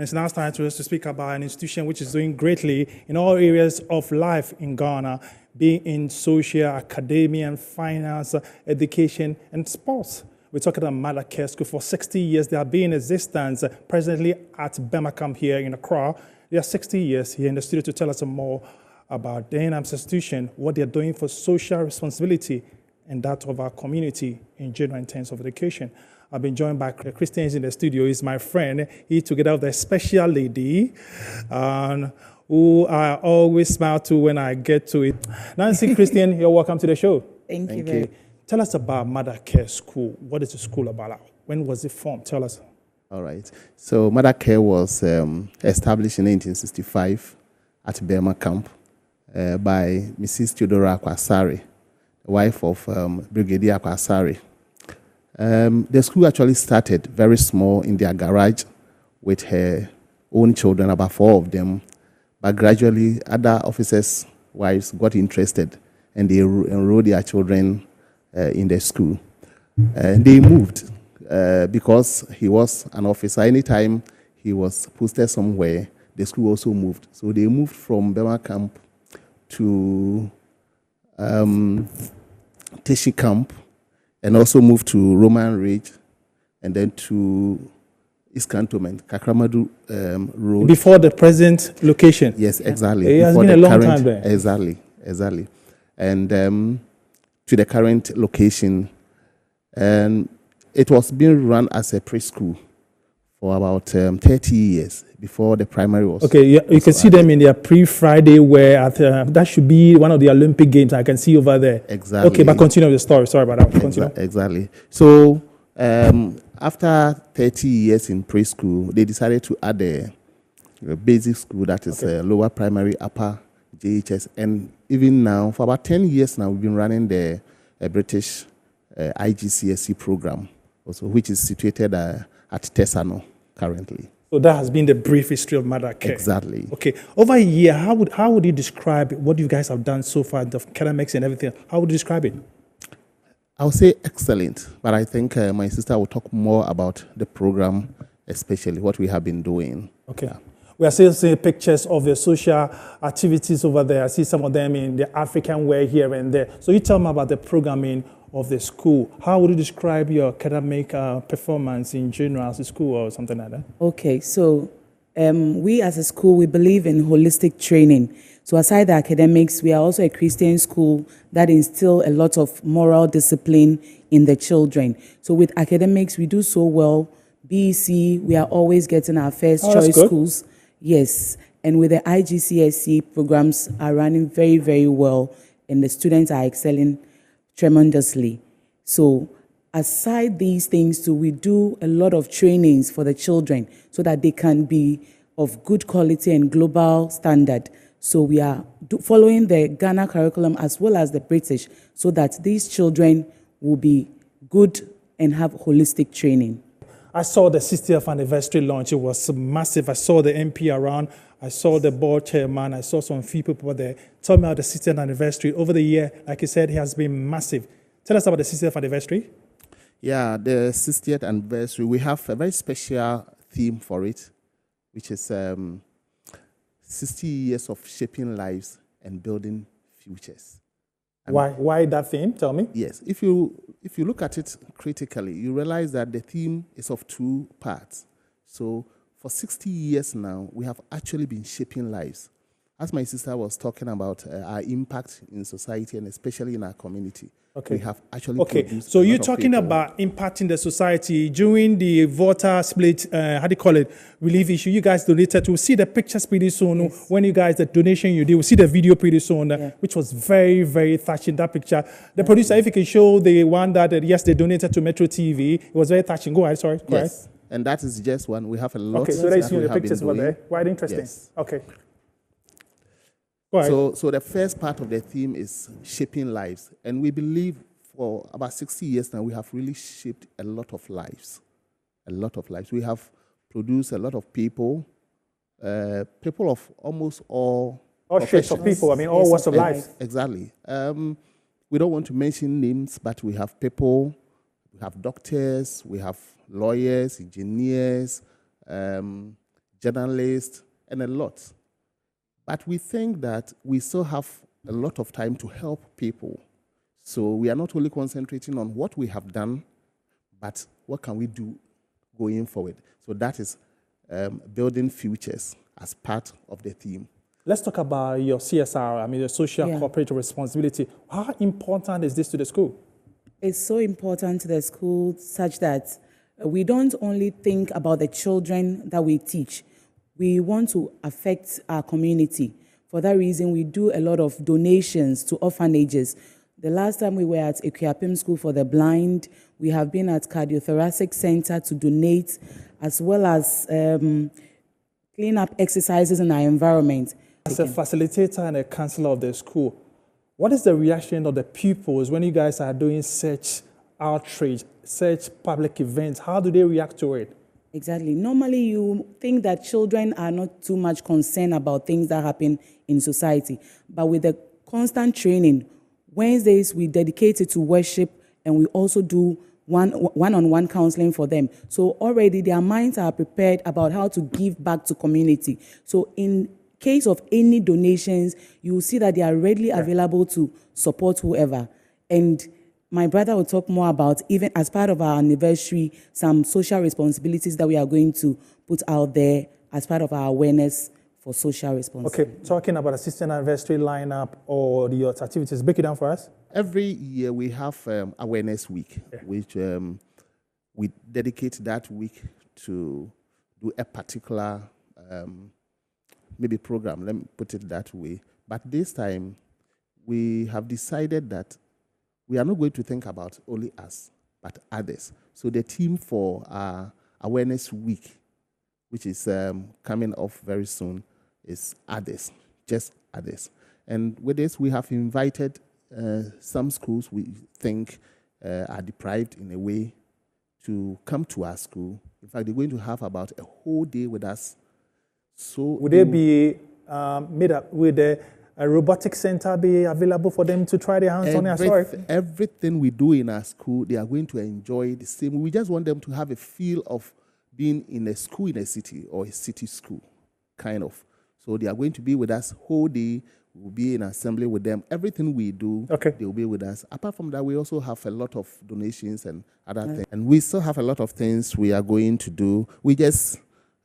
it's now time to us to speak about an institution which is doing greatly in all areas of life in Ghana, being in social, academia, finance, education, and sports. We're talking about Mothercare School. For 60 years, they have been in existence presently at Camp here in Accra. They are 60 years here in the studio to tell us more about the NAM's institution, what they're doing for social responsibility and that of our community in general in terms of education. I've been joined by Christians in the studio. He's my friend. He together with a special lady who I always smile to when I get to it. Nancy Christian, you're welcome to the show. Thank you very much. Tell us about Mothercare School. What is the school about? When was it formed? Tell us. All right. So Mothercare was established in 1965 at Burma Camp by Mrs. Theodora Akwasari, wife of Brigadier Akwasari. The school actually started very small in their garage with her own children, about 4 of them. But gradually, other officers' wives got interested and they enrolled their children in the school. They moved because he was an officer. Anytime he was posted somewhere, the school also moved. So they moved from Burma Camp to Teshi Camp and also moved to Roman Ridge and then to East Cantonment, Kakramadu Road. Before the present location? Yes, exactly. It has Before been a the long current, time there. Exactly. And to the current location. And it was being run as a preschool for about 30 years before the primary was. Okay, you can see them in their pre-Friday wear. That should be one of the Olympic Games I can see over there. Exactly. Okay, but continue the story. Sorry about that. Continue. Exactly. So after 30 years in preschool, they decided to add a basic school, that is lower primary, upper JHS. And even now, for about 10 years now, we've been running the British IGCSE program, also, which is situated at Tesano currently. So that has been the brief history of Mothercare. Exactly. Okay. Over a year, how would you describe what you guys have done so far, the academics and everything? How would you describe it? I would say excellent, but I think my sister will talk more about the program, especially what we have been doing. Okay. Yeah. We are still seeing pictures of the social activities over there. I see some of them in the African wear here and there. So you tell me about the programming of the school. How would you describe your academic performance in general as a school or something like that? Okay, so we as a school, we believe in holistic training. So aside the academics, we are also a Christian school that instills a lot of moral discipline in the children. So with academics, we do so well. BEC, we are always getting our first choice schools. Yes, and with the IGCSE programs are running very, very well, and the students are excelling tremendously. So aside these things too, we do a lot of trainings for the children so that they can be of good quality and global standard. So we are following the Ghana curriculum as well as the British so that these children will be good and have holistic training. I saw the 60th anniversary launch. It was massive. I saw the MP around. I saw the board chairman. I saw some few people there. Tell me about the 60th anniversary. Over the year, like you said, it has been massive. Tell us about the 60th anniversary. Yeah, the 60th anniversary, we have a very special theme for it, which is 60 years of shaping lives and building futures. Why that theme? Tell me. Yes, if you look at it critically, you realize that the theme is of 2 parts. So for 60 years now, we have actually been shaping lives. As my sister was talking about our impact in society and especially in our community, we have actually produced so you're talking about impacting the society during the voter split, relief issue. You guys donated. We'll see the pictures pretty soon. Yes. When you guys, the donation you did, we'll see the video pretty soon, which was very, very touching, that picture. The producer, if you can show the one that, yes, they donated to Metro TV, it was very touching. Go ahead, sorry. Go ahead. And that is just one. We have a lot. Okay, so there you see the pictures over there. Quite interesting. Yes. Okay. So the first part of the theme is shaping lives. And we believe for about 60 years now, we have really shaped a lot of lives. A lot of lives. We have produced a lot of people, people of almost all shapes of people, all walks of life. Exactly. We don't want to mention names, but we have people, we have doctors, we have lawyers, engineers, journalists, and a lot. But we think that we still have a lot of time to help people. So we are not only concentrating on what we have done, but what can we do going forward. So that is building futures as part of the theme. Let's talk about your CSR, I mean, the social corporate responsibility. How important is this to the school? It's so important to the school such that we don't only think about the children that we teach. We want to affect our community. For that reason, we do a lot of donations to orphanages. The last time we were at Equiapim School for the Blind, we have been at Cardiothoracic Center to donate, as well as clean up exercises in our environment. As a facilitator and a counselor of the school, what is the reaction of the pupils when you guys are doing such outreach, such public events? How do they react to it? Exactly. Normally, you think that children are not too much concerned about things that happen in society. But with the constant training, Wednesdays we dedicate it to worship, and we also do one-on-one counseling for them. So already their minds are prepared about how to give back to community. So in case of any donations, you will see that they are readily available to support whoever. And my brother will talk more about, even as part of our anniversary, some social responsibilities that we are going to put out there as part of our awareness for social responsibility. Okay, talking about assistant anniversary lineup or the activities, break it down for us. Every year we have Awareness Week, which we dedicate that week to do a particular maybe program, let me put it that way. But this time, we have decided that we are not going to think about only us, but others. So the theme for our Awareness Week, which is coming off very soon, is others, just others. And with this, we have invited some schools we think are deprived in a way to come to our school. In fact, they're going to have about a whole day with us. So would they be made up with a robotic center be available for them to try their hands on it? Everything we do in our school, they are going to enjoy the same. We just want them to have a feel of being in a school in a city or a city school, kind of. So they are going to be with us whole day. We'll be in assembly with them. Everything we do, they will be with us. Apart from that, we also have a lot of donations and other things. And we still have a lot of things we are going to do. We just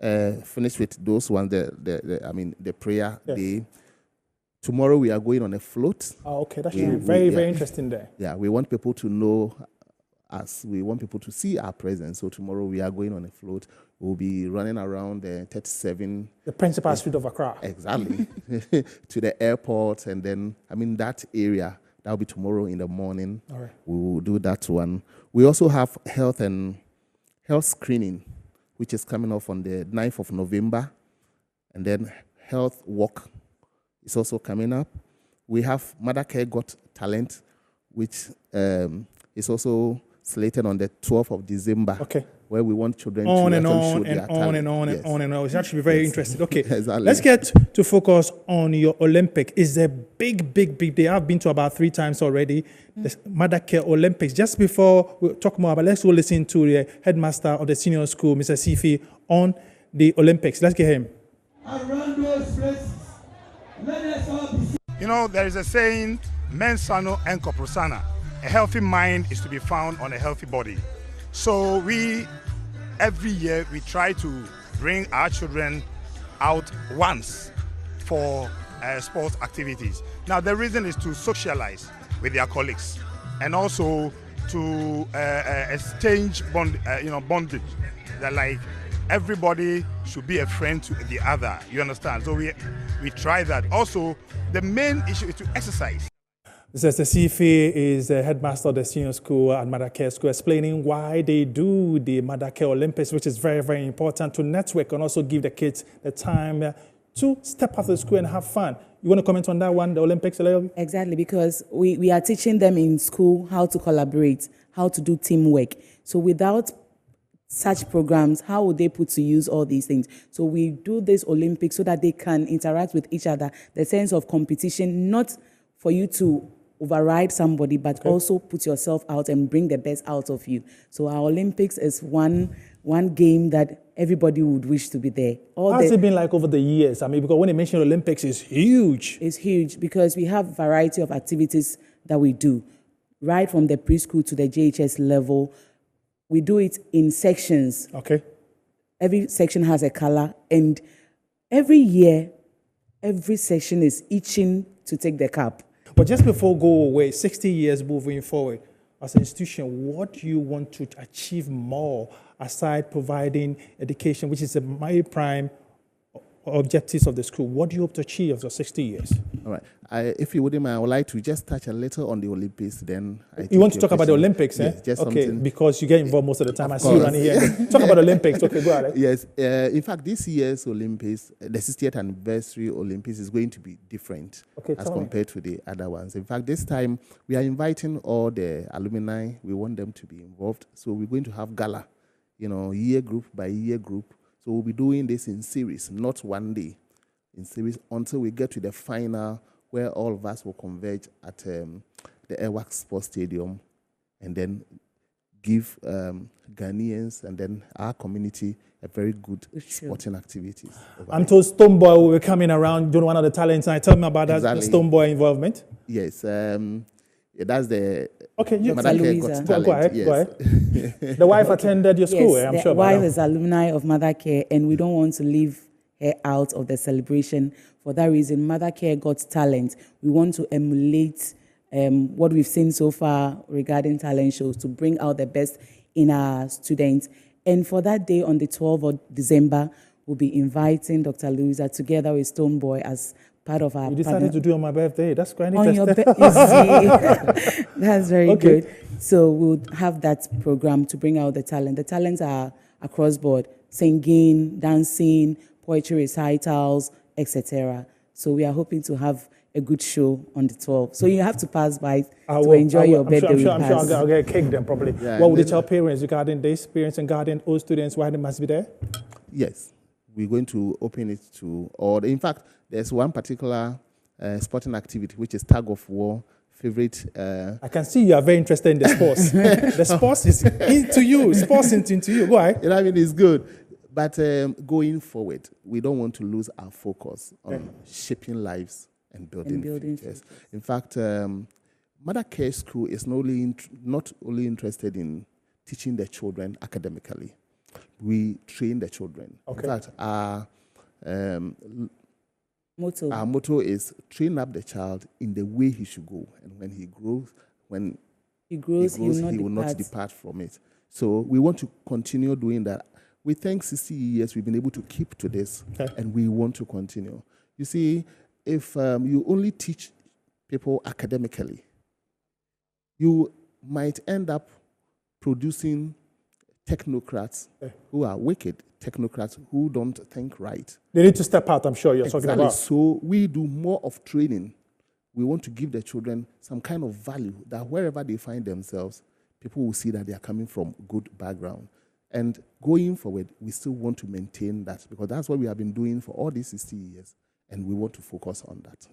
finished with those ones, the prayer day. Tomorrow we are going on a float. Oh, okay, that's very interesting there. Yeah, we want people to know us. We want people to see our presence. So tomorrow we are going on a float. We'll be running around the 37. The principal street of Accra. Exactly. To the airport, and then, that area. That'll be tomorrow in the morning. All right. We will do that one. We also have health screening, which is coming off on the 9th of November. And then health walk is also coming up. We have Mothercare Got Talent, which is also slated on the 12th of December. Okay. Where we want children to show their talent. On and on. It's actually very interesting. Okay, exactly. Let's get to focus on your Olympic. It's a big day. I've been to about 3 times already. The Mothercare Olympics. Just before we talk more about, let's go listen to the headmaster of the senior school, Mr. Sifi, on the Olympics. Let's get him. Around those places, there is a saying, mens sano and corpore sano. A healthy mind is to be found on a healthy body. So every year we try to bring our children out once for sports activities. Now the reason is to socialize with their colleagues and also to exchange bondage. That like everybody should be a friend to the other. You understand? So we try that. Also, the main issue is to exercise. Mr. Sifi is the headmaster of the senior school at Mothercare School, explaining why they do the Mothercare Olympics, which is very important to network and also give the kids the time to step out of the school and have fun. You want to comment on that one, the Olympics a little? Exactly, because we are teaching them in school how to collaborate, how to do teamwork. So without such programs, how would they put to use all these things? So we do this Olympics so that they can interact with each other, the sense of competition, not for you to override somebody, but also put yourself out and bring the best out of you. So our Olympics is one one game that everybody would wish to be there. How's it been like over the years? I mean, because when you mention Olympics, it's huge. It's huge because we have variety of activities that we do, right from the preschool to the JHS level. We do it in sections. Okay. Every section has a color, and every year, every section is itching to take the cup. But just before go away, 60 years moving forward, as an institution, what do you want to achieve more aside providing education, which is the my prime objectives of the school? What do you hope to achieve after 60 years? All right. If you wouldn't mind, I would like to just touch a little on the Olympics. Then you want to talk about the Olympics, yes, just okay, something. Because you get involved most of the time. I see you running here. Talk about Olympics. Okay, go ahead. Yes. In fact, this year's Olympics, the 60th anniversary Olympics, is going to be different as compared to the other ones. In fact, this time we are inviting all the alumni. We want them to be involved. So we're going to have gala, year group by year group. So we'll be doing this in series, not one day, in series until we get to the final, where all of us will converge at the Airwax Sports Stadium and then give Ghanaians and then our community a very good sporting activities. I'm told Stoneboy will be coming around doing one of the talents. And tell me about that Stoneboy involvement. Yes. That's the... Okay, you go ahead. Yes. Go ahead. The wife attended your school, yes, I'm sure. The wife is alumni of Mothercare, and we don't want to leave her out of the celebration. For that reason, Mothercare got talent. We want to emulate what we've seen so far regarding talent shows to bring out the best in our students. And for that day on the 12th of December, we'll be inviting Dr. Louisa together with Stoneboy as part of our... You decided to do it on my birthday. That's quite on interesting. That's very good. So we'll have that program to bring out the talent. The talents are across board: singing, dancing, poetry recitals, etc. So we are hoping to have a good show on the 12th. So you have to pass by to enjoy your birthday with us. I'm sure I'll get a cake then, probably. Yeah, what would you tell parents regarding the experience and guarding all students, why they must be there? Yes. We're going to open it to all. In fact, there's one particular sporting activity, which is tug of war. Favorite. I can see you are very interested in the sports. The sports is into you. Sports is into you. Go ahead. I mean, it's good. But going forward, we don't want to lose our focus on shaping lives and building futures. In fact, Mothercare School is not only interested in teaching the children academically. We train the children. In fact, our motto is train up the child in the way he should go, and when he grows, he will not depart from it. So we want to continue doing that. We think 60 years we've been able to keep to this, and we want to continue. You see, if you only teach people academically, you might end up producing technocrats who are wicked, technocrats who don't think right. They need to step out, I'm sure you're talking about. So we do more of training. We want to give the children some kind of value that wherever they find themselves, people will see that they are coming from good background. And going forward, we still want to maintain that because that's what we have been doing for all these 60 years, and we want to focus on that.